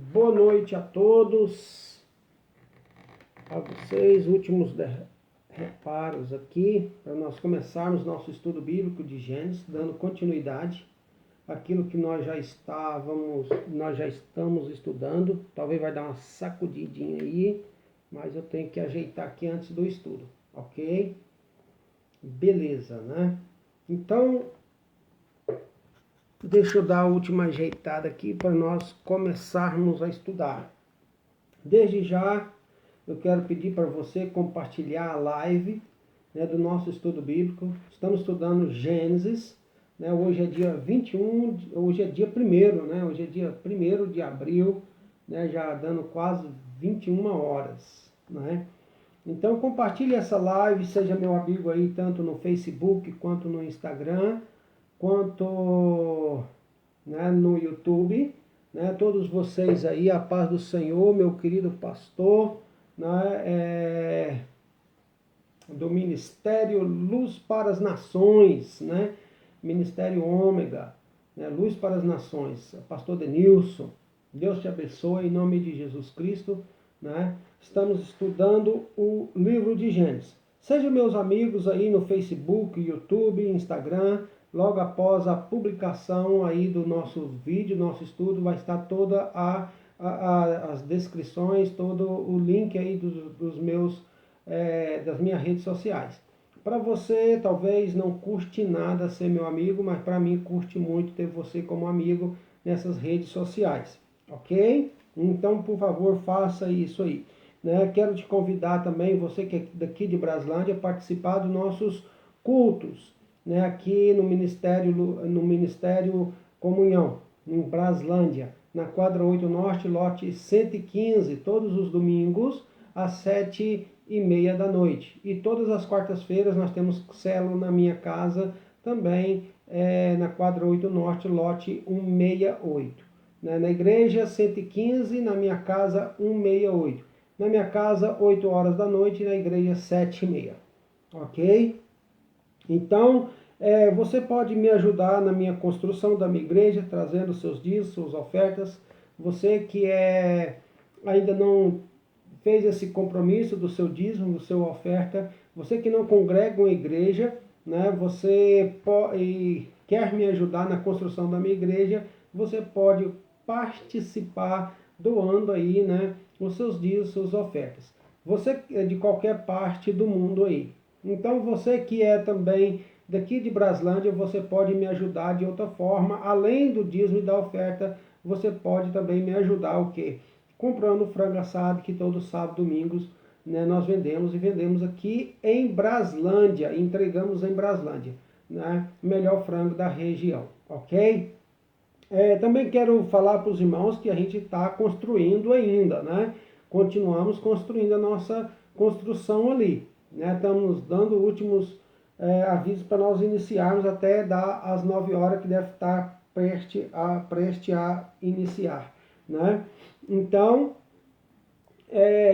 Boa noite a todos, a vocês, últimos reparos aqui, para nós começarmos nosso estudo bíblico de Gênesis, dando continuidade àquilo que nós já estamos estudando. Talvez vai dar uma sacudidinha aí, mas eu tenho que ajeitar aqui antes do estudo, ok? Beleza, né? Então, deixa eu dar a última ajeitada aqui para nós começarmos a estudar. Desde já, eu quero pedir para você compartilhar a live, né, do nosso estudo bíblico. Estamos estudando Gênesis, né? Hoje é dia 21, hoje é dia 1º, né? Hoje é dia 1º de abril, né? Já dando quase 21 horas, né? Então compartilhe essa live, seja meu amigo aí, tanto no Facebook, quanto no Instagram, quanto, né, no YouTube, né? Todos vocês aí, a paz do Senhor, meu querido pastor, né, do Ministério Luz para as Nações, né? Ministério Ômega, né? Luz para as Nações, pastor Denilson. Deus te abençoe em nome de Jesus Cristo, né? Estamos estudando o livro de Gênesis. Sejam meus amigos aí no Facebook, YouTube, Instagram. Logo após a publicação aí do nosso vídeo, nosso estudo, vai estar toda as descrições, todo o link aí dos meus, das minhas redes sociais. Para você, talvez não custe nada ser meu amigo, mas para mim custe muito ter você como amigo nessas redes sociais, ok? Então, por favor, faça isso aí, né? Quero te convidar também, você que é daqui de Braslândia, a participar dos nossos cultos, né, aqui no Ministério Comunhão, em Braslândia, na quadra 8 Norte, lote 115, todos os domingos, às 7h30 da noite. E todas as quartas-feiras nós temos célula na minha casa, também na quadra 8 Norte, lote 168. Né, na igreja 115, na minha casa 168. Na minha casa, 8 horas da noite, e na igreja 7h30. Ok? Então, você pode me ajudar na minha construção da minha igreja, trazendo seus dízimos, suas ofertas. Você que ainda não fez esse compromisso do seu dízimo, do seu oferta, você que não congrega uma igreja, né, você quer me ajudar na construção da minha igreja, você pode participar doando aí, né, os seus dízimos, suas ofertas. Você é de qualquer parte do mundo aí. Então você que é também daqui de Braslândia, você pode me ajudar de outra forma, além do dízimo e da oferta, você pode também me ajudar o quê? Comprando frango assado, que todo sábado, domingos, né, nós vendemos aqui em Braslândia, entregamos em Braslândia, né, melhor frango da região, ok? Também quero falar para os irmãos que a gente está construindo ainda, né? Continuamos construindo a nossa construção ali, né? Estamos dando últimos avisos para nós iniciarmos até dar às 9 horas, que deve estar prestes a iniciar, né? Então,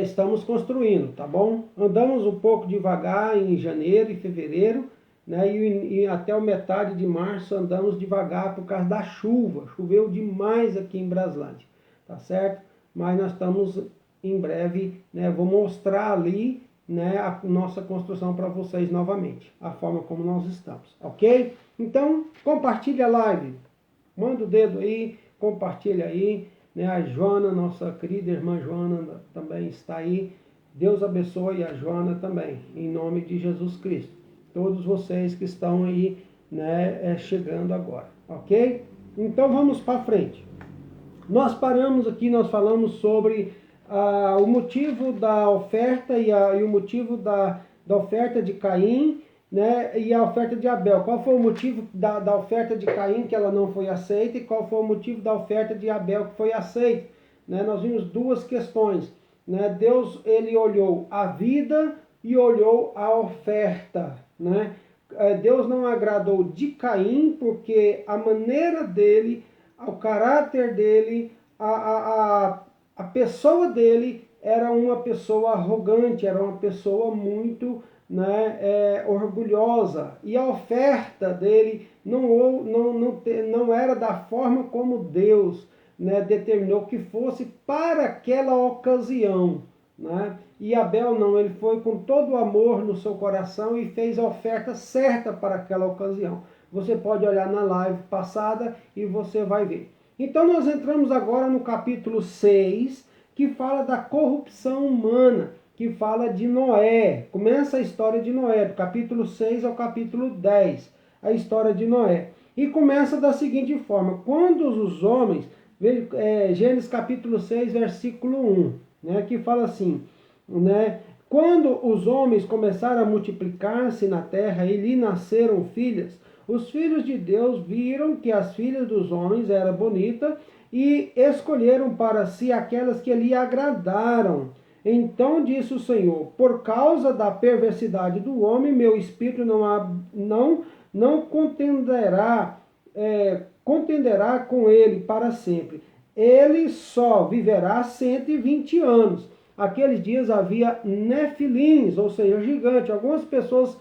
estamos construindo, tá bom? Andamos um pouco devagar em janeiro e fevereiro, né? E até a metade de março andamos devagar por causa da chuva. Choveu demais aqui em Braslândia, tá certo? Mas nós estamos em breve, né? Vou mostrar ali, né, a nossa construção para vocês novamente, a forma como nós estamos, ok? Então, compartilha a live, manda o dedo aí, compartilha aí, né? A Joana, nossa querida irmã Joana, também está aí. Deus abençoe a Joana também, em nome de Jesus Cristo. Todos vocês que estão aí, né, chegando agora, ok? Então vamos para frente. Nós paramos aqui, nós falamos sobre o motivo da oferta e o motivo da oferta de Caim, né, e a oferta de Abel. Qual foi o motivo da oferta de Caim, que ela não foi aceita, e qual foi o motivo da oferta de Abel, que foi aceita? Né, nós vimos duas questões. Né? Deus, ele olhou a vida e olhou a oferta. Né? Deus não agradou de Caim, porque a maneira dele, o caráter dele, a pessoa dele era uma pessoa arrogante, era uma pessoa muito, né, orgulhosa. E a oferta dele não era da forma como Deus né, determinou que fosse para aquela ocasião, né? E Abel não, ele foi com todo o amor no seu coração e fez a oferta certa para aquela ocasião. Você pode olhar na live passada e você vai ver. Então nós entramos agora no capítulo 6, que fala da corrupção humana, que fala de Noé. Começa a história de Noé, do capítulo 6 ao capítulo 10, a história de Noé. E começa da seguinte forma: quando os homens, Gênesis capítulo 6, versículo 1, né, que fala assim, né, quando os homens começaram a multiplicar-se na terra e lhe nasceram filhas, os filhos de Deus viram que as filhas dos homens eram bonitas e escolheram para si aquelas que lhe agradaram. Então disse o Senhor: por causa da perversidade do homem, meu espírito não contenderá com ele para sempre. Ele só viverá 120 anos. Aqueles dias havia nefilins, ou seja, gigante. Algumas pessoas,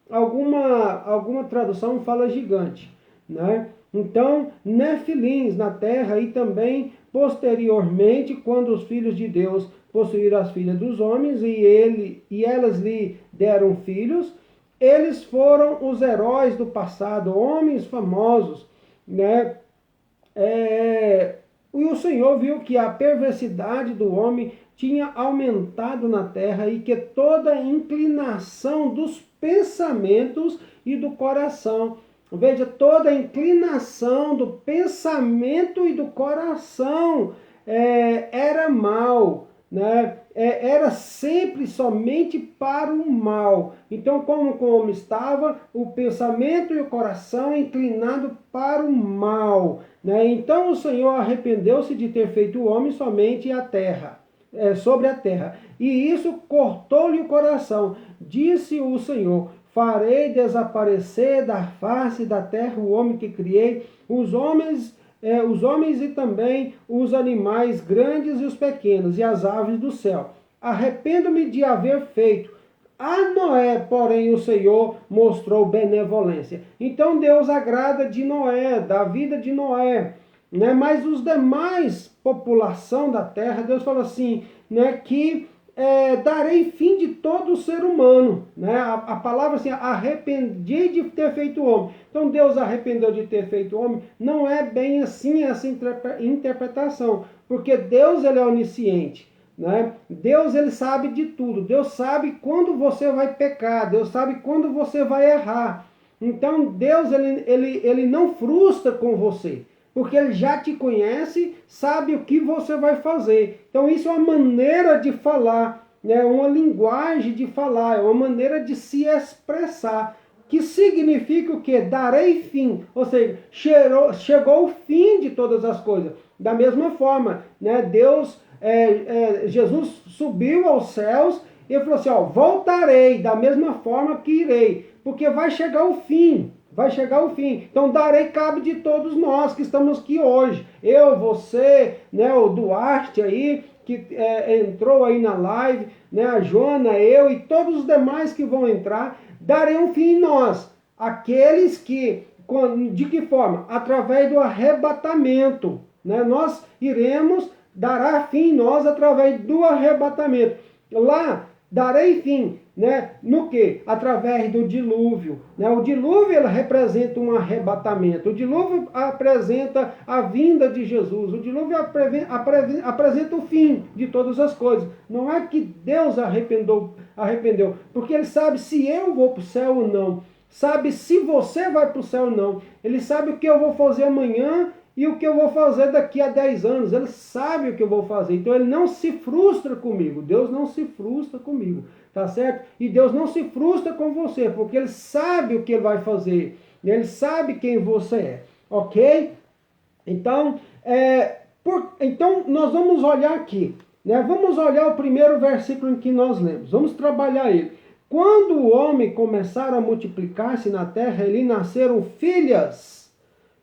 alguma tradução fala gigante, né? Então, nefilins na terra, e também posteriormente, quando os filhos de Deus possuíram as filhas dos homens e elas lhe deram filhos, eles foram os heróis do passado, homens famosos, né? E o Senhor viu que a perversidade do homem tinha aumentado na terra e que toda inclinação dos pensamentos e do coração, veja, toda inclinação do pensamento e do coração era mal, né? Era sempre somente para o mal. Então, como estava o pensamento e o coração inclinado para o mal, né? Então o Senhor arrependeu-se de ter feito o homem somente a terra, sobre a terra, e isso cortou-lhe o coração. Disse o Senhor: farei desaparecer da face da terra o homem que criei, os homens e também os animais grandes e os pequenos, e as aves do céu. Arrependo-me de haver feito. A Noé, porém, o Senhor mostrou benevolência. Então Deus agrada de Noé, da vida de Noé, né? Mas os demais população da terra, Deus fala assim, né, que darei fim de todo o ser humano, né? A palavra assim, arrependi de ter feito o homem. Então Deus arrependeu de ter feito o homem. Não é bem assim essa interpretação, porque Deus, ele é onisciente, né? Deus, ele sabe de tudo. Deus sabe quando você vai pecar. Deus sabe quando você vai errar. Então Deus, ele não frustra com você, porque ele já te conhece, sabe o que você vai fazer. Então isso é uma maneira de falar, né? Uma linguagem de falar, é uma maneira de se expressar, que significa o quê? Darei fim, ou seja, chegou o fim de todas as coisas. Da mesma forma, né? Jesus subiu aos céus e falou assim, ó, voltarei da mesma forma que irei, porque vai chegar o fim. Vai chegar o fim. Então darei cabo de todos nós que estamos aqui hoje. Eu, você, né, o Duarte aí, que entrou aí na live, né, a Joana, eu e todos os demais que vão entrar, darei um fim em nós. Aqueles que, de que forma? Através do arrebatamento, né? Nós iremos dar fim em nós através do arrebatamento. Lá, darei fim, né? No que? Através do dilúvio, né? O dilúvio, ele representa um arrebatamento. O dilúvio apresenta a vinda de Jesus. O dilúvio apresenta o fim de todas as coisas. Não é que Deus arrependeu, porque ele sabe se eu vou para o céu ou não. Sabe se você vai para o céu ou não. Ele sabe o que eu vou fazer amanhã e o que eu vou fazer daqui a 10 anos. Ele sabe o que eu vou fazer. Então ele não se frustra comigo. Deus não se frustra comigo. Tá certo? E Deus não se frustra com você, porque ele sabe o que ele vai fazer. Ele sabe quem você é. Ok? Então, então nós vamos olhar aqui, né? Vamos olhar o primeiro versículo em que nós lemos. Vamos trabalhar ele. Quando o homem começar a multiplicar-se na terra, lhe nasceram filhas.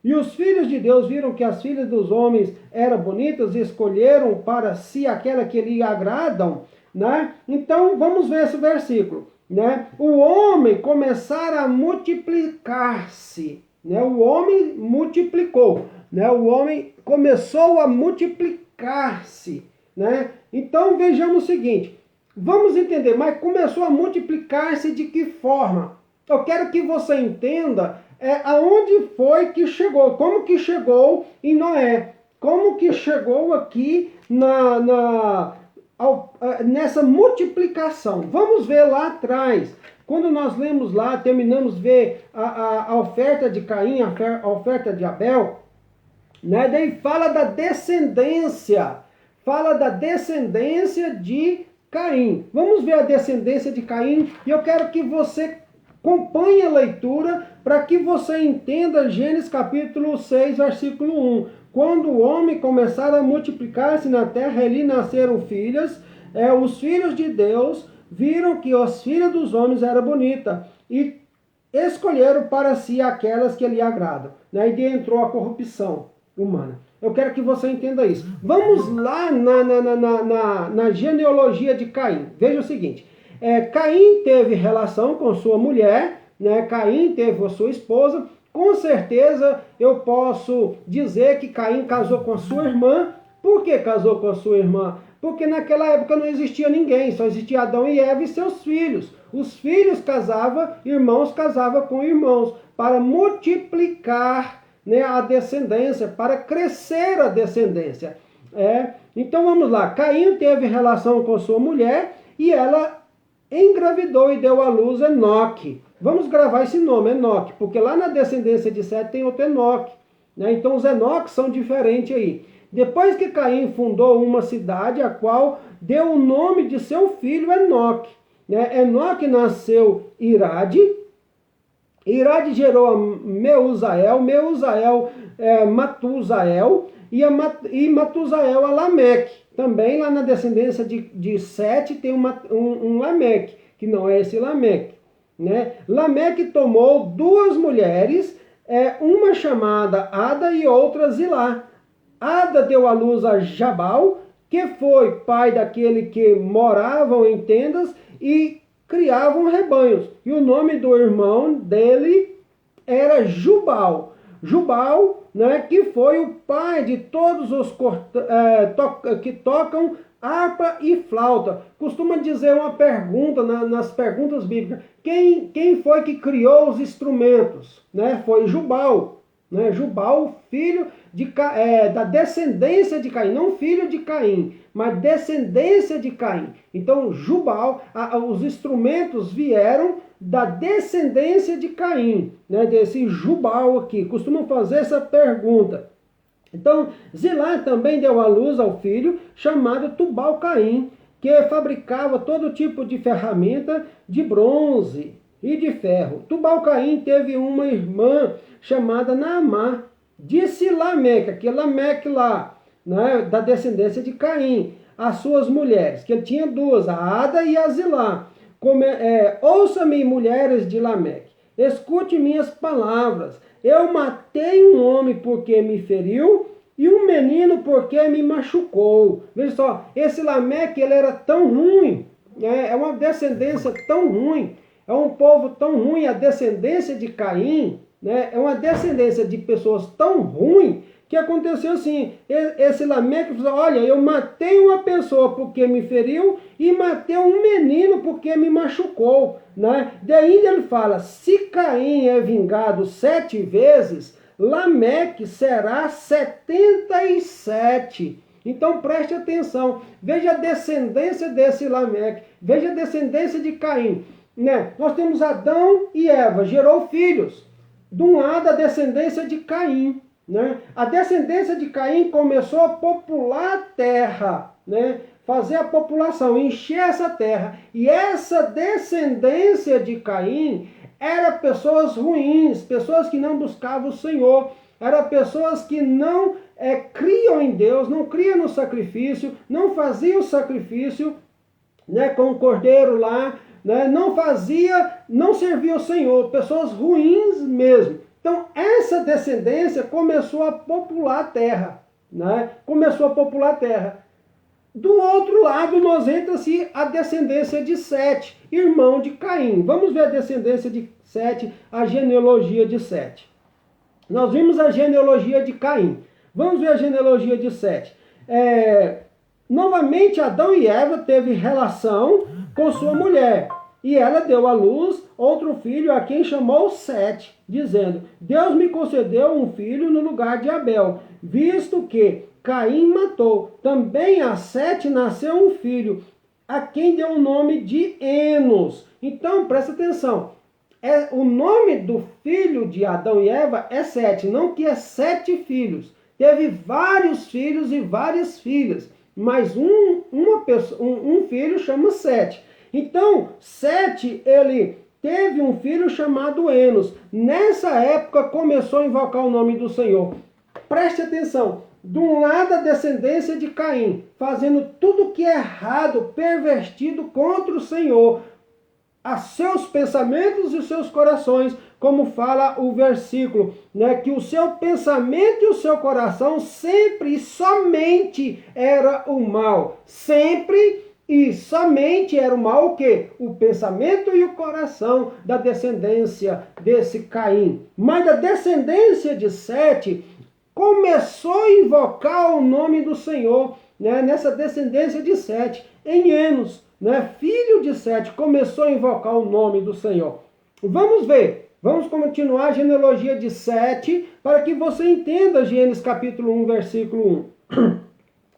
E os filhos de Deus viram que as filhas dos homens eram bonitas e escolheram para si aquela que lhe agradam, né? Então vamos ver esse versículo, né? O homem começar a multiplicar-se, né? O homem multiplicou. né? O homem começou a multiplicar-se, né? Então vejamos o seguinte, vamos entender, mas começou a multiplicar-se de que forma? Eu quero que você entenda aonde foi que chegou, como que chegou em Noé, como que chegou aqui nessa multiplicação. Vamos ver lá atrás, quando nós lemos lá, terminamos de ver a oferta de Caim, a oferta de Abel, né? Daí fala da descendência de Caim. Vamos ver a descendência de Caim, e eu quero que você acompanhe a leitura para que você entenda Gênesis capítulo 6, versículo 1. Quando o homem começar a multiplicar-se na terra, ali nasceram filhas, os filhos de Deus viram que as filhas dos homens eram bonitas e escolheram para si aquelas que lhe agradam. Né? E entrou a corrupção humana. Eu quero que você entenda isso. Vamos lá na genealogia de Caim. Veja o seguinte. Caim teve relação com sua mulher, né? Caim teve a sua esposa. Com certeza eu posso dizer que Caim casou com a sua irmã. Por que casou com a sua irmã? Porque naquela época não existia ninguém, só existia Adão e Eva e seus filhos. Os filhos casavam, irmãos casavam com irmãos, para multiplicar, né, a descendência, para crescer a descendência. Então vamos lá, Caim teve relação com sua mulher e ela engravidou e deu à luz Enoque. Vamos gravar esse nome, Enoque, porque lá na descendência de Sete tem outro Enoque, né? Então os Enoques são diferentes aí. Depois que Caim fundou uma cidade, a qual deu o nome de seu filho Enoque. Né? Enoque nasceu Irade, Irade gerou Meusael, Meusael Matusael e Matusael a Lameque. Também lá na descendência de Sete tem um Lameque, que não é esse Lameque. Né? Lameque tomou duas mulheres, uma chamada Ada e outra Zilá. Ada deu à luz a Jabal, que foi pai daquele que moravam em tendas e criavam rebanhos. E o nome do irmão dele era Jubal. Jubal, né, que foi o pai de todos os que tocam harpa e flauta. Costuma dizer uma pergunta nas perguntas bíblicas. Quem foi que criou os instrumentos? Né? Foi Jubal. Né? Jubal, filho da descendência de Caim, não filho de Caim, mas descendência de Caim. Então, Jubal, os instrumentos vieram da descendência de Caim, né? Desse Jubal aqui. Costumam fazer essa pergunta. Então, Zilá também deu à luz ao filho chamado Tubal-Caim, que fabricava todo tipo de ferramenta de bronze e de ferro. Tubal-Caim teve uma irmã chamada Naamá. Disse Lameque, que é Lameque lá, né, da descendência de Caim, as suas mulheres, que ele tinha duas, a Ada e a Zilá. Ouça-me, mulheres de Lameque, escute minhas palavras. Eu matei um homem porque me feriu e um menino porque me machucou. Veja só, esse Lameque, ele era tão ruim, é uma descendência tão ruim, é um povo tão ruim, a descendência de Caim, né, é uma descendência de pessoas tão ruins que aconteceu assim. Esse Lameque falou: olha, eu matei uma pessoa porque me feriu e matei um menino porque me machucou. Né? Daí ele fala: se Caim é vingado 7 vezes, Lameque será 77. Então preste atenção, veja a descendência desse Lameque, veja a descendência de Caim. Né? Nós temos Adão e Eva, gerou filhos. De um lado, a descendência de Caim. Né? A descendência de Caim começou a popular a terra, né? Fazer a população, encher essa terra. E essa descendência de Caim era pessoas ruins, pessoas que não buscavam o Senhor, eram pessoas que não criam em Deus, não criam no sacrifício, não faziam o sacrifício, né, com o cordeiro lá, né, não servia o Senhor, pessoas ruins mesmo. Então, essa descendência começou a popular a terra. Né? Começou a popular a terra. Do outro lado, nós entra-se a descendência de Sete, irmão de Caim. Vamos ver a descendência de Sete, a genealogia de Sete. Nós vimos a genealogia de Caim. Vamos ver a genealogia de Sete. Novamente, Adão e Eva teve relação com sua mulher. E ela deu à luz outro filho, a quem chamou Sete, dizendo: Deus me concedeu um filho no lugar de Abel, visto que Caim matou. Também a Sete nasceu um filho, a quem deu o nome de Enos. Então, presta atenção. O nome do filho de Adão e Eva é Sete, não que é 7 filhos. Teve vários filhos e várias filhas, mas um filho chama Sete. Então, Sete, ele teve um filho chamado Enos. Nessa época começou a invocar o nome do Senhor. Preste atenção. De um lado a descendência de Caim, fazendo tudo que é errado, pervertido contra o Senhor, a seus pensamentos e seus corações, como fala o versículo, né, que o seu pensamento e o seu coração sempre e somente era o mal. Sempre e somente era o mal o quê? O pensamento e o coração da descendência desse Caim. Mas da descendência de Sete começou a invocar o nome do Senhor, né, nessa descendência de Sete, em Enos, né, filho de Sete, começou a invocar o nome do Senhor. Vamos ver, vamos continuar a genealogia de Sete, para que você entenda Gênesis capítulo 1, versículo 1.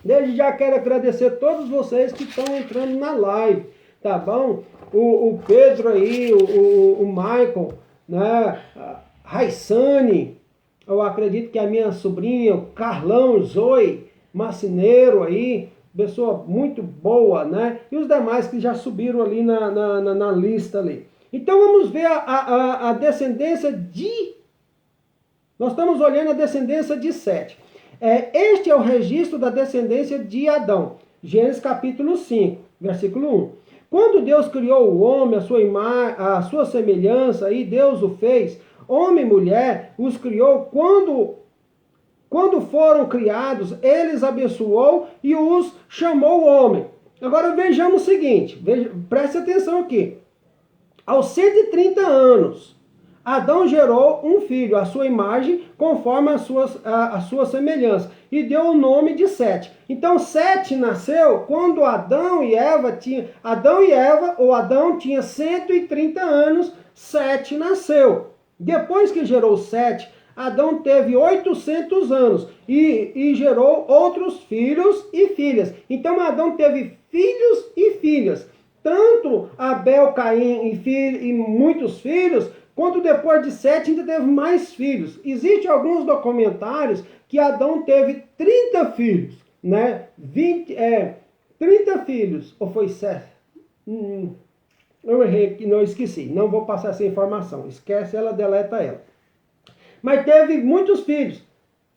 Desde já quero agradecer a todos vocês que estão entrando na live, tá bom? O Pedro aí, o Michael, né, a Raissane, eu acredito que a minha sobrinha, o Carlão, Zoe, marceneiro aí, pessoa muito boa, né? E os demais que já subiram ali na lista ali. Então vamos ver a descendência de... Nós estamos olhando a descendência de Sete. Este é o registro da descendência de Adão. Gênesis capítulo 5, versículo 1. Quando Deus criou o homem, a sua semelhança, e Deus o fez, homem e mulher, os criou. Quando foram criados, eles abençoou e os chamou homem. Agora vejamos o seguinte, preste atenção aqui. Aos 130 anos, Adão gerou um filho, a sua imagem, conforme a sua semelhança, e deu o nome de Sete. Então Sete nasceu quando Adão tinha 130 anos, Sete nasceu. Depois que gerou Sete, Adão teve 800 anos e gerou outros filhos e filhas. Então Adão teve filhos e filhas. Tanto Abel, Caim e muitos filhos, quanto depois de Sete ainda teve mais filhos. Existem alguns documentários que Adão teve 30 filhos, né? 30 filhos, ou foi 7? Eu errei, não esqueci, não vou passar essa informação. Esquece ela, deleta ela. Mas teve muitos filhos,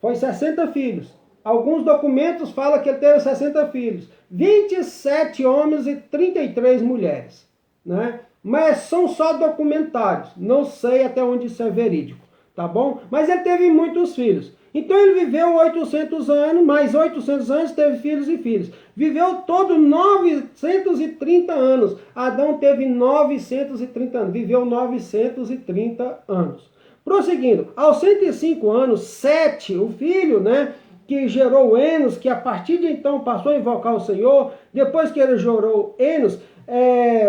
foi 60 filhos. Alguns documentos falam que ele teve 60 filhos, 27 homens e 33 mulheres, né? Mas são só documentários, não sei até onde isso é verídico, tá bom? Mas ele teve muitos filhos. Então ele viveu 800 anos, mais 800 anos, teve filhos e filhas. Viveu todo 930 anos. Adão teve 930 anos, viveu 930 anos. Prosseguindo, aos 105 anos, Sete, o filho, né, que gerou Enos, que a partir de então passou a invocar o Senhor, depois que ele gerou Enos,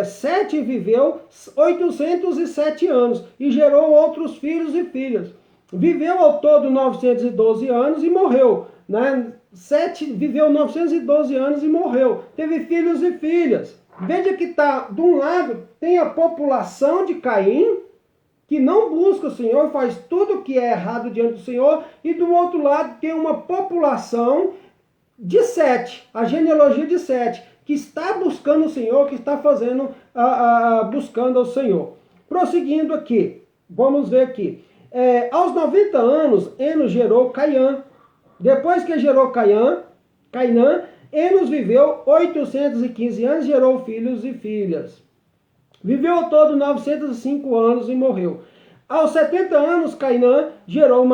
Sete viveu 807 anos e gerou outros filhos e filhas. Viveu ao todo 912 anos e morreu, né? Sete viveu 912 anos e morreu. Teve filhos e filhas. Veja que de um lado tem a população de Caim, que não busca o Senhor, faz tudo que é errado diante do Senhor, e do outro lado tem uma população de Sete, a genealogia de Sete, que está buscando o Senhor, que está buscando ao Senhor. Prosseguindo aqui, vamos ver aqui. Aos 90 anos, Enos gerou Cainã. Depois que gerou Cainã, Enos viveu 815 anos, gerou filhos e filhas. Viveu ao todo 905 anos e morreu. Aos 70 anos, Cainã gerou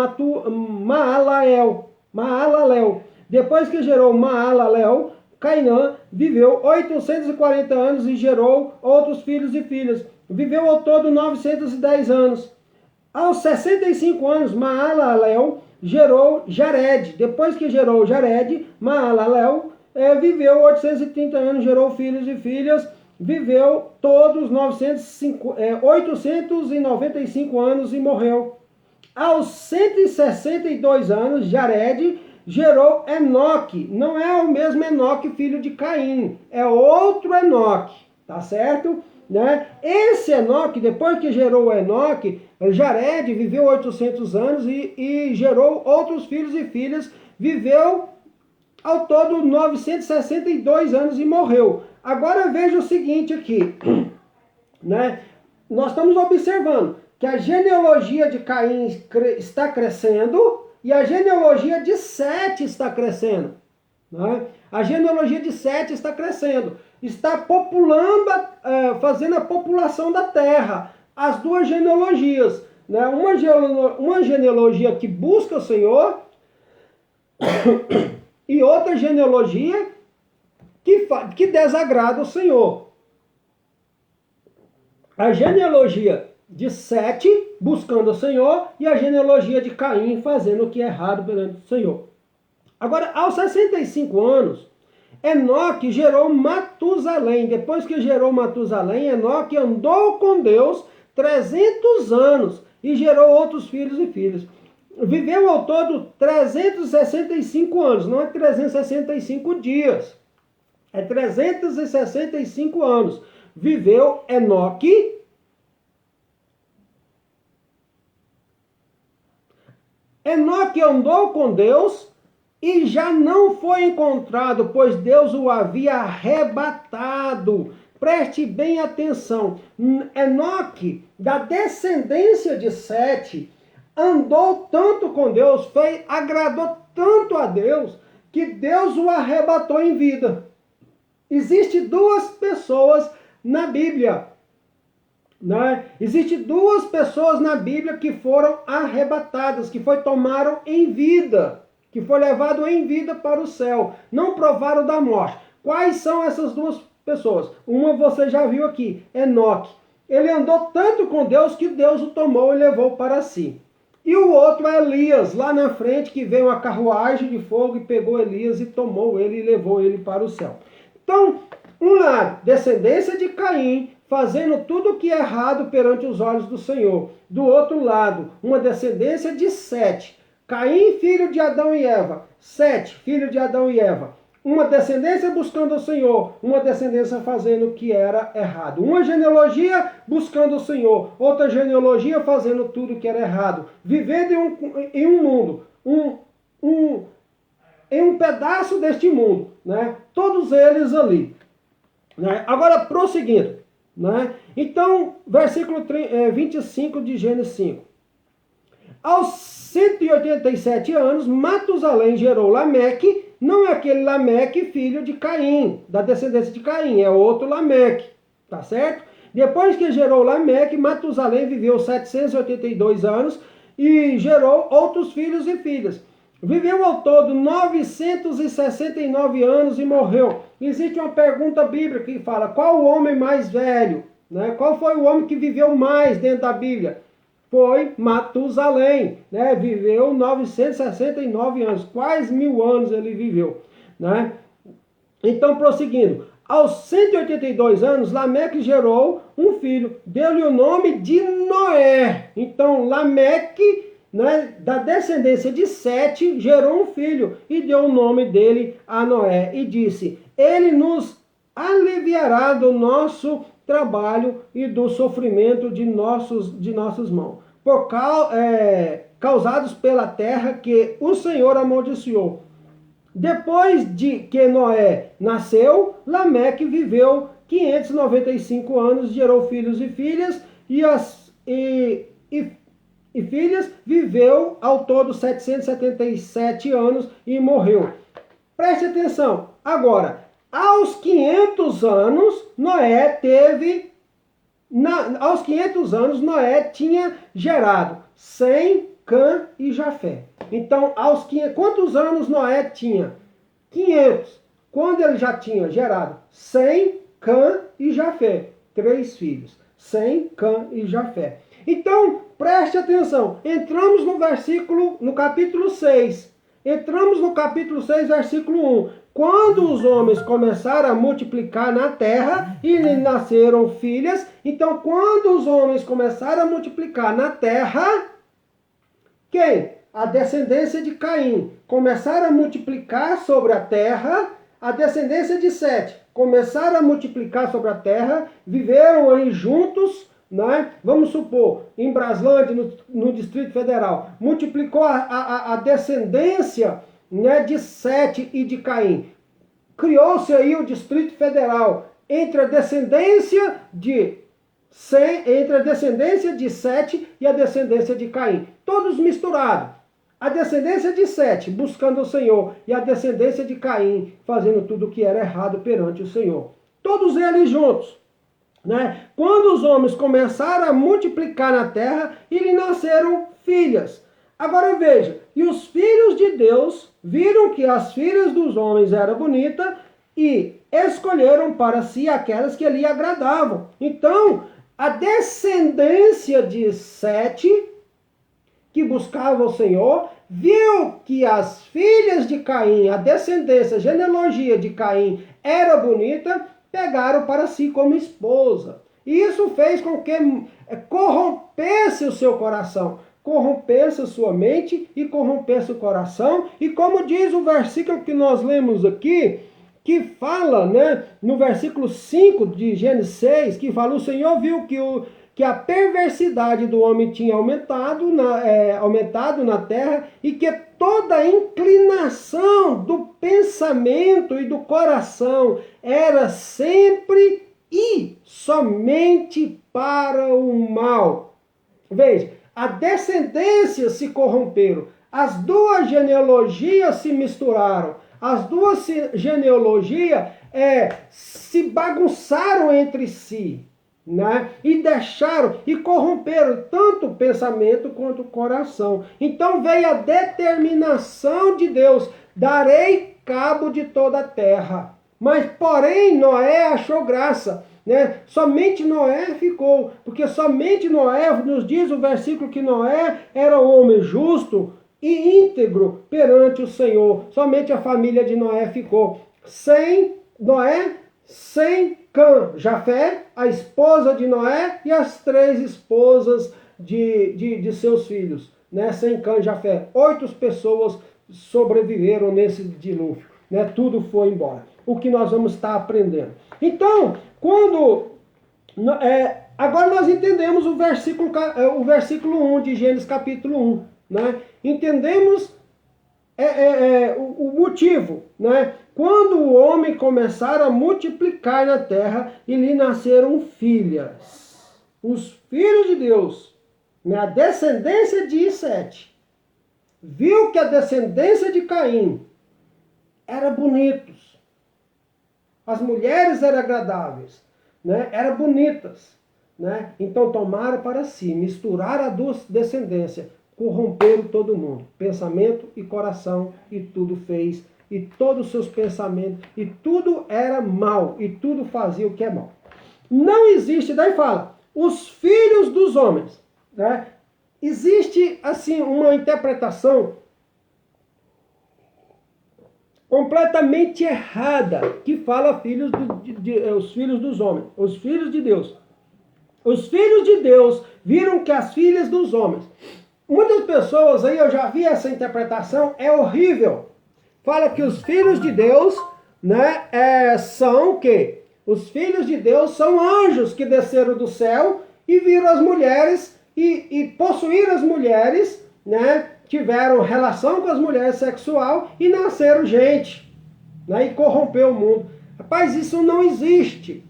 Maalalel. Depois que gerou Maalalel, Cainã viveu 840 anos e gerou outros filhos e filhas. Viveu ao todo 910 anos. Aos 65 anos, Maalalel gerou Jared. Depois que gerou Jared, Maalalel viveu 830 anos, gerou filhos e filhas, viveu todos 895 anos e morreu. Aos 162 anos, Jared gerou Enoque. Não é o mesmo Enoque, filho de Caim, é outro Enoque, tá certo? Né? Esse Enoque, depois que gerou o Enoque, Jared viveu 800 anos e gerou outros filhos e filhas, viveu ao todo 962 anos e morreu. Agora veja o seguinte aqui, né? Nós estamos observando que a genealogia de Caim está crescendo e a genealogia de Sete está crescendo. Né? A genealogia de Sete está crescendo, está populando, fazendo a população da terra. As duas genealogias, né? Uma genealogia que busca o Senhor e outra genealogia que desagrada o Senhor. A genealogia de Sete buscando o Senhor e a genealogia de Caim fazendo o que é errado perante o Senhor. Agora, aos 65 anos, Enoque gerou Matusalém. Depois que gerou Matusalém, Enoque andou com Deus 300 anos e gerou outros filhos e filhas. Viveu ao todo 365 anos, não é 365 dias, é 365 anos. Viveu Enoque. Enoque andou com Deus e já não foi encontrado, pois Deus o havia arrebatado. Preste bem atenção. Enoque, da descendência de Sete, andou tanto com Deus, agradou tanto a Deus, que Deus o arrebatou em vida. Existem duas pessoas na Bíblia, né? Existem duas pessoas na Bíblia que foram arrebatadas, que tomaram em vida, que foi levado em vida para o céu, não provaram da morte. Quais são essas duas pessoas? Uma você já viu aqui, Enoque. Ele andou tanto com Deus que Deus o tomou e levou para si. E o outro é Elias, lá na frente, que veio uma carruagem de fogo e pegou Elias e tomou ele e levou ele para o céu. Então, um lado, descendência de Caim, fazendo tudo o que é errado perante os olhos do Senhor. Do outro lado, uma descendência de Sete. Caim, filho de Adão e Eva. Sete, filho de Adão e Eva. Uma descendência buscando o Senhor, uma descendência fazendo o que era errado. Uma genealogia buscando o Senhor, outra genealogia fazendo tudo o que era errado. Vivendo em um mundo, em um pedaço deste mundo, né? Todos eles ali. Né? Agora, prosseguindo. Né? Então, versículo 25 de Gênesis 5. Aos 187 anos, Matusalém gerou Lameque. Não é aquele Lameque filho de Caim, da descendência de Caim, é outro Lameque, tá certo? Depois que gerou Lameque, Matusalém viveu 782 anos e gerou outros filhos e filhas. Viveu ao todo 969 anos e morreu. Existe uma pergunta bíblica que fala, qual o homem mais velho? Né? Qual foi o homem que viveu mais dentro da Bíblia? Foi Matusalém, né? Viveu 969 anos. Quais 1000 anos ele viveu? Né? Então, prosseguindo. Aos 182 anos, Lameque gerou um filho. Deu-lhe o nome de Noé. Então, Lameque, né, da descendência de Sete, gerou um filho e deu o nome dele a Noé. E disse, ele nos aliviará do nosso trabalho e do sofrimento de nossas mãos, causados pela terra que o Senhor amaldiçoou. Depois de que Noé nasceu, Lameque viveu 595 anos, gerou filhos e filhas, e filhas, viveu ao todo 777 anos e morreu. Preste atenção, agora, aos 500 anos, aos 500 anos, Noé tinha gerado Sem, Cã e Jafé. Então, quantos anos Noé tinha? 500. Quando ele já tinha gerado Sem, Cã e Jafé. 3 filhos. Sem, Cã e Jafé. Então, preste atenção. Entramos no capítulo 6. Entramos no capítulo 6, versículo 1. Quando os homens começaram a multiplicar na terra e lhe nasceram filhas, então quando os homens começaram a multiplicar na terra, quem? A descendência de Caim. Começaram a multiplicar sobre a terra, a descendência de Sete. Começaram a multiplicar sobre a terra, viveram aí juntos, né? Vamos supor, em Braslândia, no Distrito Federal, multiplicou a descendência, né, de Sete e de Caim. Criou-se aí o Distrito Federal entre a descendência de Sete e a descendência de Caim. Todos misturados. A descendência de Sete buscando o Senhor e a descendência de Caim fazendo tudo o que era errado perante o Senhor. Todos eles juntos. Né? Quando os homens começaram a multiplicar na terra, e lhe nasceram filhas. Agora veja, e os filhos de Deus viram que as filhas dos homens eram bonitas e escolheram para si aquelas que lhe agradavam. Então, a descendência de Sete, que buscava o Senhor, viu que as filhas de Caim, a descendência, a genealogia de Caim era bonita, pegaram para si como esposa. E isso fez com que corrompesse o seu coração, corrompesse a sua mente e corrompesse o coração. E como diz o versículo que nós lemos aqui, que fala, né, no versículo 5 de Gênesis 6, que fala: o Senhor viu que a perversidade do homem tinha aumentado na terra e que toda a inclinação do pensamento e do coração era sempre e somente para o mal. Veja, a descendência se corromperam, as duas genealogias se misturaram, as duas genealogias se bagunçaram entre si. Né? E deixaram e corromperam tanto o pensamento quanto o coração. Então veio a determinação de Deus: darei cabo de toda a terra. Mas porém Noé achou graça, né? Somente Noé ficou, porque somente Noé, nos diz o versículo que Noé era um homem justo e íntegro perante o Senhor. Somente a família de Noé ficou. Sem Cã, Jafé, a esposa de Noé e as 3 esposas de seus filhos, né? Sem Cã, Jafé. 8 pessoas sobreviveram nesse dilúvio, né? Tudo foi embora. O que nós vamos estar aprendendo. Então, agora nós entendemos o versículo 1 de Gênesis capítulo 1, né? Entendemos o motivo, né? Quando o homem começar a multiplicar na terra e lhe nasceram filhas. Os filhos de Deus, né? A descendência de Sete, viu que a descendência de Caim era bonitos. As mulheres eram agradáveis, né? Eram bonitas, né? Então tomaram para si, misturaram a duas descendências, corromperam todo mundo, pensamento e coração, e tudo fez, e todos os seus pensamentos, e tudo era mal, e tudo fazia o que é mal. Não existe, daí fala, os filhos dos homens, né? Existe, assim, uma interpretação completamente errada, que fala os filhos dos homens, os filhos de Deus. Os filhos de Deus viram que as filhas dos homens. Muitas pessoas aí, eu já vi essa interpretação, é horrível. Fala que os filhos de Deus, né, são o quê? Os filhos de Deus são anjos que desceram do céu e viram as mulheres e possuíram as mulheres, né? Tiveram relação com as mulheres sexual e nasceram gente, né? E corrompeu o mundo. Rapaz, isso não existe.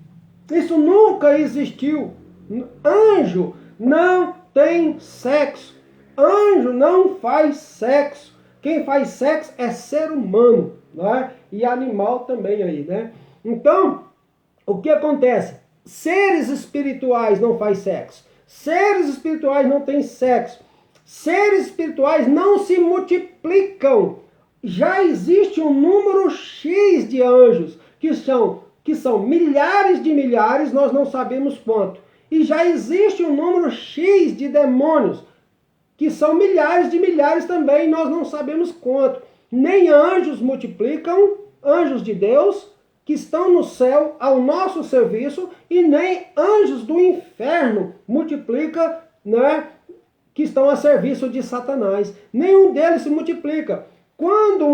Isso nunca existiu. Anjo não tem sexo. Anjo não faz sexo. Quem faz sexo é ser humano, né? E animal também aí, né? Então, o que acontece? Seres espirituais não faz sexo. Seres espirituais não têm sexo. Seres espirituais não se multiplicam. Já existe um número X de anjos, que são milhares de milhares, nós não sabemos quanto. E já existe um número X de demônios, que são milhares de milhares também, nós não sabemos quanto. Nem anjos multiplicam, anjos de Deus, que estão no céu ao nosso serviço, e nem anjos do inferno multiplica, né, que estão a serviço de Satanás. Nenhum deles se multiplica. Quando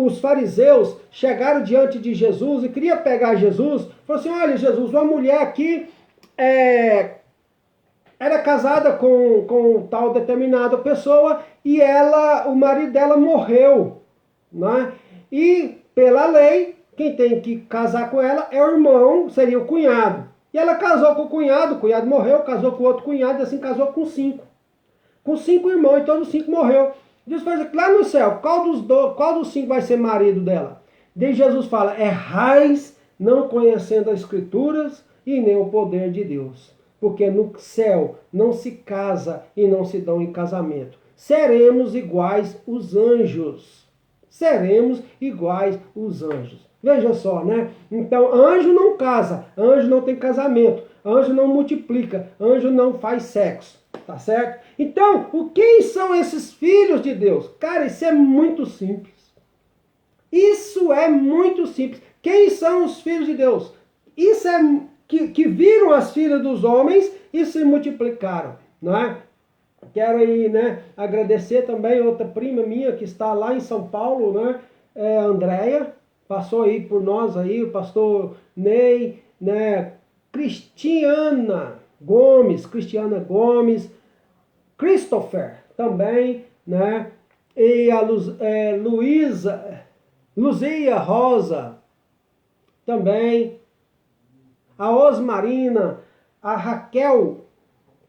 os fariseus chegaram diante de Jesus e queria pegar Jesus, falou assim: olha, Jesus, uma mulher aqui era casada com tal determinada pessoa e o marido dela morreu, né? E pela lei, quem tem que casar com ela é o irmão, seria o cunhado. E ela casou com o cunhado morreu, casou com outro cunhado, e assim casou com 5. Com 5 irmãos, e todos os 5 morreu. Deus fala que lá no céu, qual dos 5 vai ser marido dela? Daí Jesus fala: errais não conhecendo as Escrituras e nem o poder de Deus. Porque no céu não se casa e não se dão em casamento. Seremos iguais os anjos. Seremos iguais os anjos. Veja só, né? Então, anjo não casa, anjo não tem casamento, anjo não multiplica, anjo não faz sexo. Tá certo? Então, quem são esses filhos de Deus? Cara, isso é muito simples. Isso é muito simples. Quem são os filhos de Deus? Isso é que viram as filhas dos homens e se multiplicaram, não é? Quero aí, né, agradecer também outra prima minha que está lá em São Paulo, né? Andréia, passou aí por nós aí, o pastor Ney, né? Cristiana Gomes, Christopher também, né? E a Luzia Rosa também, a Osmarina, a Raquel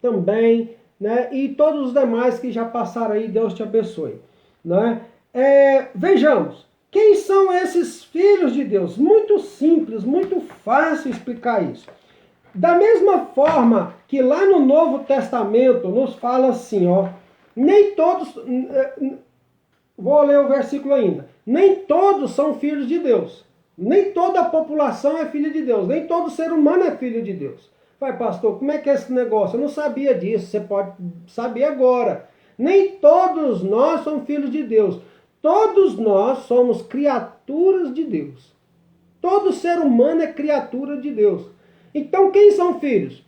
também, né? E todos os demais que já passaram aí, Deus te abençoe, né? Vejamos, quem são esses filhos de Deus? Muito simples, muito fácil explicar isso. Da mesma forma que lá no Novo Testamento nos fala assim, ó, nem todos, vou ler o versículo ainda, nem todos são filhos de Deus, nem toda a população é filha de Deus, nem todo ser humano é filho de Deus. Vai, pastor, como é que é esse negócio? Eu não sabia disso, você pode saber agora. Nem todos nós somos filhos de Deus, todos nós somos criaturas de Deus. Todo ser humano é criatura de Deus. Então, quem são filhos?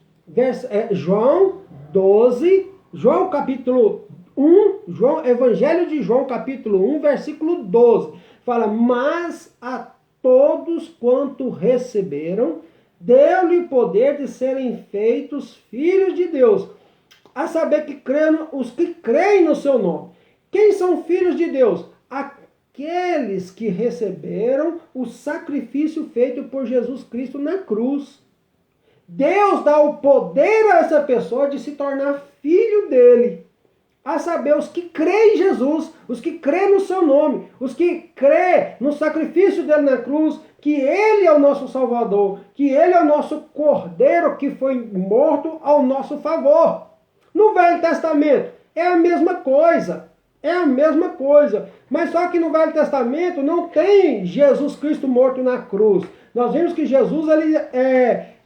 João 12, João capítulo 1, Evangelho de João capítulo 1, versículo 12. Fala: mas a todos quanto receberam, deu-lhe poder de serem feitos filhos de Deus. A saber os que creem no seu nome. Quem são filhos de Deus? Aqueles que receberam o sacrifício feito por Jesus Cristo na cruz. Deus dá o poder a essa pessoa de se tornar filho dele. A saber, os que creem em Jesus, os que creem no seu nome, os que creem no sacrifício dele na cruz, que ele é o nosso Salvador, que ele é o nosso Cordeiro que foi morto ao nosso favor. No Velho Testamento é a mesma coisa. É a mesma coisa. Mas só que no Velho Testamento não tem Jesus Cristo morto na cruz. Nós vimos que Jesus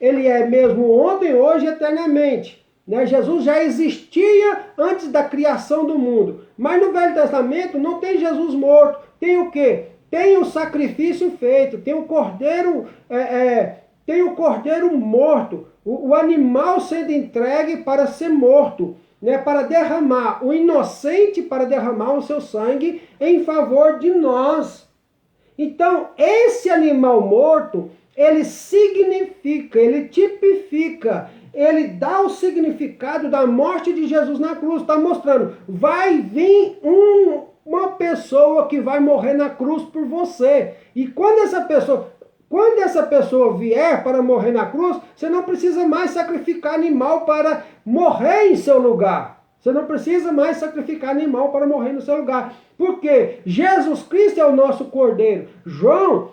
ele é mesmo ontem, hoje e eternamente. Né? Jesus já existia antes da criação do mundo. Mas no Velho Testamento não tem Jesus morto. Tem o quê? Tem o sacrifício feito, tem o cordeiro, tem o cordeiro morto, o animal sendo entregue para ser morto. Né, para derramar, o inocente para derramar o seu sangue em favor de nós. Então, esse animal morto, ele significa, ele tipifica, ele dá o significado da morte de Jesus na cruz. Está mostrando, vai vir uma pessoa que vai morrer na cruz por você. E quando essa pessoa vier para morrer na cruz, você não precisa mais sacrificar animal para morrer em seu lugar. Você não precisa mais sacrificar animal para morrer no seu lugar. Porque Jesus Cristo é o nosso Cordeiro. João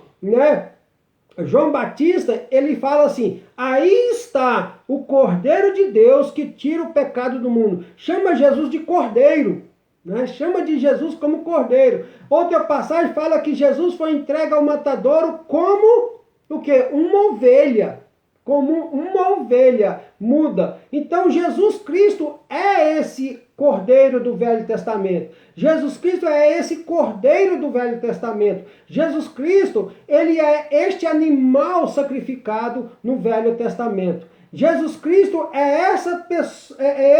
Batista, ele fala assim: aí está o Cordeiro de Deus que tira o pecado do mundo. Chama Jesus de Cordeiro. Né? Chama de Jesus como Cordeiro. Outra passagem fala que Jesus foi entregue ao matadouro como o quê? Uma ovelha. como uma ovelha muda. Então Jesus Cristo é esse Cordeiro do Velho Testamento. Jesus Cristo é esse Cordeiro do Velho Testamento. Jesus Cristo, ele é este animal sacrificado no Velho Testamento. Jesus Cristo é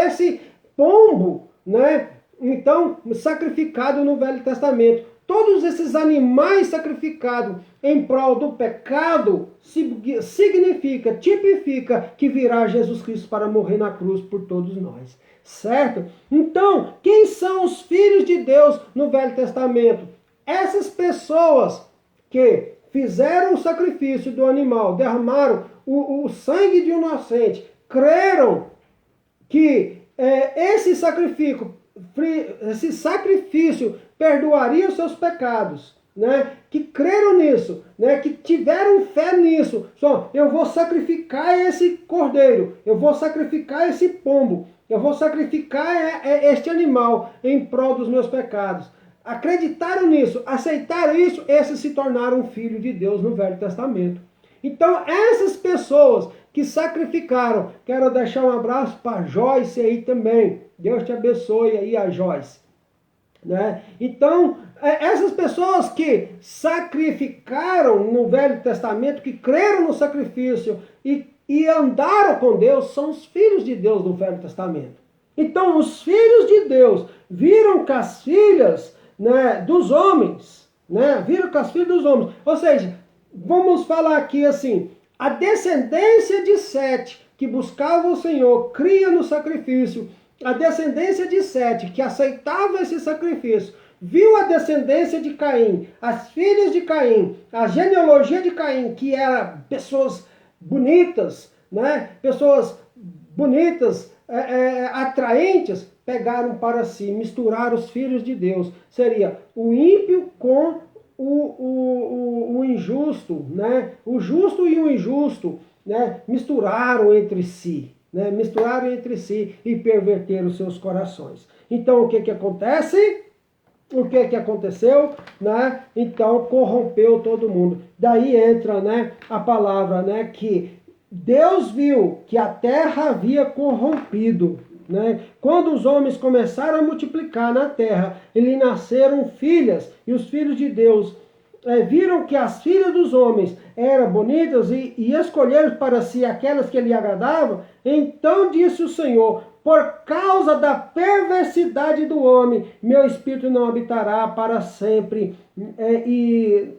esse pombo, né? Então, sacrificado no Velho Testamento. Todos esses animais sacrificados em prol do pecado significa, tipifica que virá Jesus Cristo para morrer na cruz por todos nós. Certo? Então, quem são os filhos de Deus no Velho Testamento? Essas pessoas que fizeram o sacrifício do animal, derramaram o sangue de um inocente, creram que esse sacrifício perdoaria os seus pecados, né? Que creram nisso, né? Que tiveram fé nisso. Só, eu vou sacrificar esse cordeiro, eu vou sacrificar esse pombo, eu vou sacrificar este animal em prol dos meus pecados. Acreditaram nisso, aceitaram isso, esses se tornaram filhos de Deus no Velho Testamento. Então, essas pessoas que sacrificaram, quero deixar um abraço para Joyce aí também. Deus te abençoe aí, a Joyce. Né? Então, essas pessoas que sacrificaram no Velho Testamento, que creram no sacrifício e andaram com Deus, são os filhos de Deus no Velho Testamento. Então, os filhos de Deus viram que as filhas, né, dos homens, né, viram que as filhas dos homens, ou seja, vamos falar aqui assim, a descendência de Sete, que buscava o Senhor, cria no sacrifício. A descendência de Sete, que aceitava esse sacrifício, viu a descendência de Caim, as filhas de Caim, a genealogia de Caim, que era pessoas bonitas, né? Pessoas bonitas, atraentes, pegaram para si, misturaram os filhos de Deus. Seria o ímpio com o injusto, né? O justo e o injusto, né? Misturaram entre si. Né, misturaram entre si e perverteram os seus corações. Então, o que acontece? O que aconteceu? Né? Então, corrompeu todo mundo. Daí entra, né, a palavra, né, que Deus viu que a terra havia corrompido. Né? Quando os homens começaram a multiplicar na terra, e lhe nasceram filhas, e os filhos de Deus viram que as filhas dos homens eram bonitas e escolheram para si aquelas que lhe agradavam, então disse o Senhor, por causa da perversidade do homem, meu espírito não habitará para sempre, e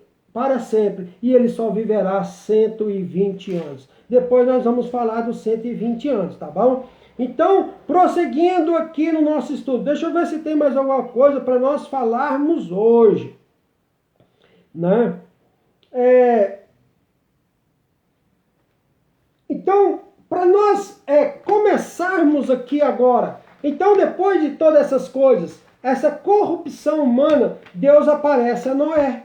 ele só viverá 120 anos. Depois nós vamos falar dos 120 anos, tá bom? Então, prosseguindo aqui no nosso estudo, deixa eu ver se tem mais alguma coisa para nós falarmos hoje. Né? Então, para nós começarmos aqui agora, então depois de todas essas coisas, essa corrupção humana, Deus aparece a Noé.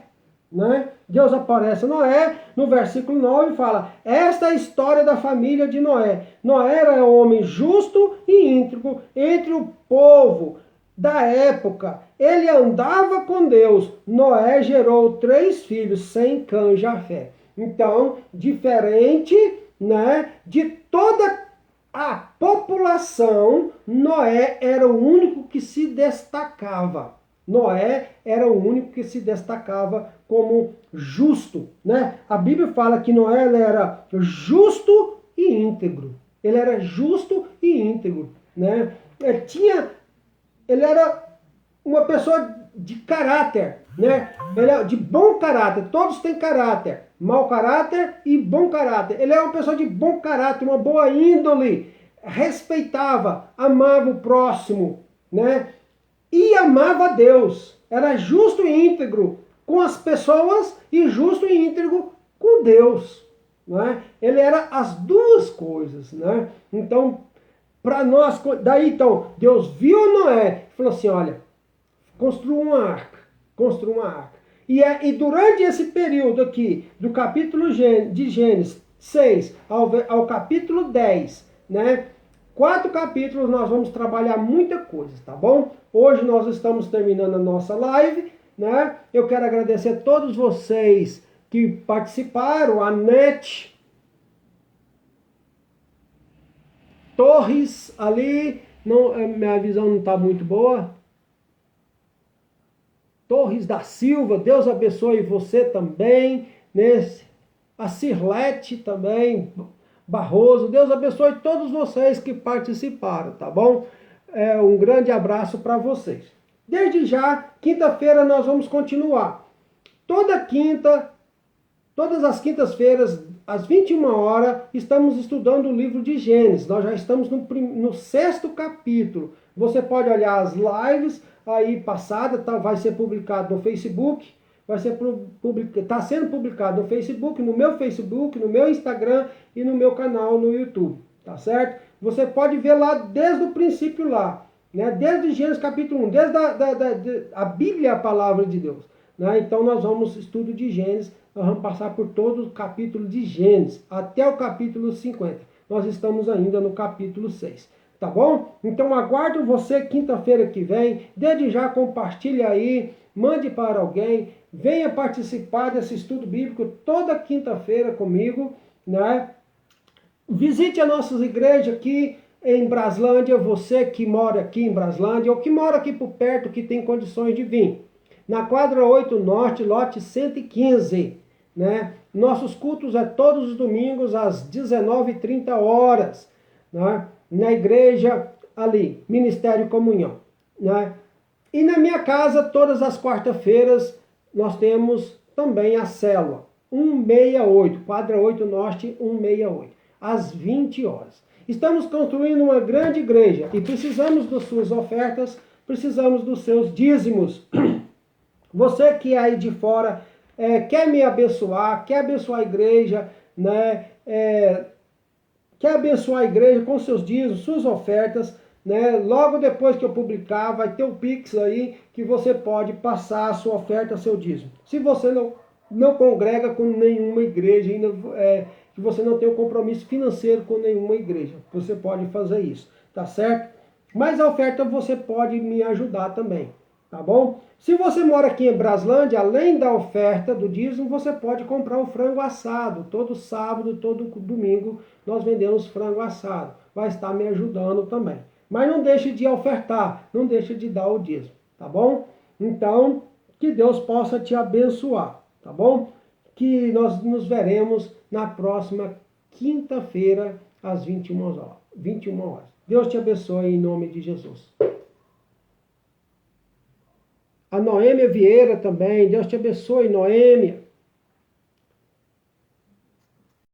Né? Deus aparece a Noé, no versículo 9 fala, esta é a história da família de Noé. Noé era um homem justo e íntegro entre o povo da época. Ele andava com Deus. Noé gerou 3 filhos, Sem, Cã e Jafé. Então, diferente, né, de toda a população, Noé era o único que se destacava. Noé era o único que se destacava como justo. Né? A Bíblia fala que Noé era justo e íntegro. Ele era justo e íntegro. Né? Ele era uma pessoa de caráter, né? Ele é de bom caráter. Todos têm caráter. Mau caráter e bom caráter. Ele é uma pessoa de bom caráter, uma boa índole. Respeitava, amava o próximo, né? E amava a Deus. Era justo e íntegro com as pessoas e justo e íntegro com Deus. Né? Ele era as duas coisas. Né? Então, para nós, daí então, Deus viu Noé e falou assim, olha, construa uma arca. Construa uma arca. E durante esse período aqui, do capítulo de Gênesis 6 ao capítulo 10, né? 4 capítulos, nós vamos trabalhar muita coisa, tá bom? Hoje nós estamos terminando a nossa live, né? Eu quero agradecer a todos vocês que participaram, a Net, Torres ali, não, minha visão não está muito boa. Torres da Silva, Deus abençoe você também. A Cirlete também, Barroso, Deus abençoe todos vocês que participaram, tá bom? Um grande abraço para vocês. Desde já, quinta-feira nós vamos continuar. Todas as quintas-feiras, às 21 horas, estamos estudando o livro de Gênesis. Nós já estamos no 6º capítulo. Você pode olhar as lives aí passadas, vai ser publicado no Facebook, está sendo publicado no Facebook, no meu Instagram e no meu canal no YouTube, tá certo? Você pode ver lá desde o princípio lá, né? Desde Gênesis capítulo 1, desde a Bíblia, a palavra de Deus. Né? Então nós vamos estudo de Gênesis, nós vamos passar por todo o capítulo de Gênesis, até o capítulo 50. Nós estamos ainda no capítulo 6. Tá bom? Então aguardo você quinta-feira que vem. Desde já compartilhe aí, mande para alguém, venha participar desse estudo bíblico toda quinta-feira comigo, né? Visite as nossas igrejas aqui em Braslândia, você que mora aqui em Braslândia ou que mora aqui por perto, que tem condições de vir. Na quadra 8 Norte, lote 115, né? Nossos cultos é todos os domingos às 19h30, né? Na igreja ali, Ministério Comunhão, né? E na minha casa, todas as quarta-feiras, nós temos também a célula, 168, quadra 8 Norte, 168, às 20 horas. Estamos construindo uma grande igreja e precisamos das suas ofertas, precisamos dos seus dízimos. Você que é aí de fora, quer me abençoar, quer abençoar a igreja, né? Quer abençoar a igreja com seus dízimos, suas ofertas, né? Logo depois que eu publicar, vai ter o Pix aí, que você pode passar a sua oferta, seu dízimo. Se você não congrega com nenhuma igreja, ainda, que você não tem um compromisso financeiro com nenhuma igreja, você pode fazer isso, tá certo? Mas a oferta você pode me ajudar também, tá bom? Se você mora aqui em Braslândia, além da oferta do dízimo, você pode comprar um frango assado. Todo sábado, todo domingo, nós vendemos frango assado. Vai estar me ajudando também. Mas não deixe de ofertar, não deixe de dar o dízimo, tá bom? Então, que Deus possa te abençoar, tá bom? Que nós nos veremos na próxima quinta-feira, às 21 horas. Deus te abençoe em nome de Jesus. A Noêmia Vieira também, Deus te abençoe, Noêmia.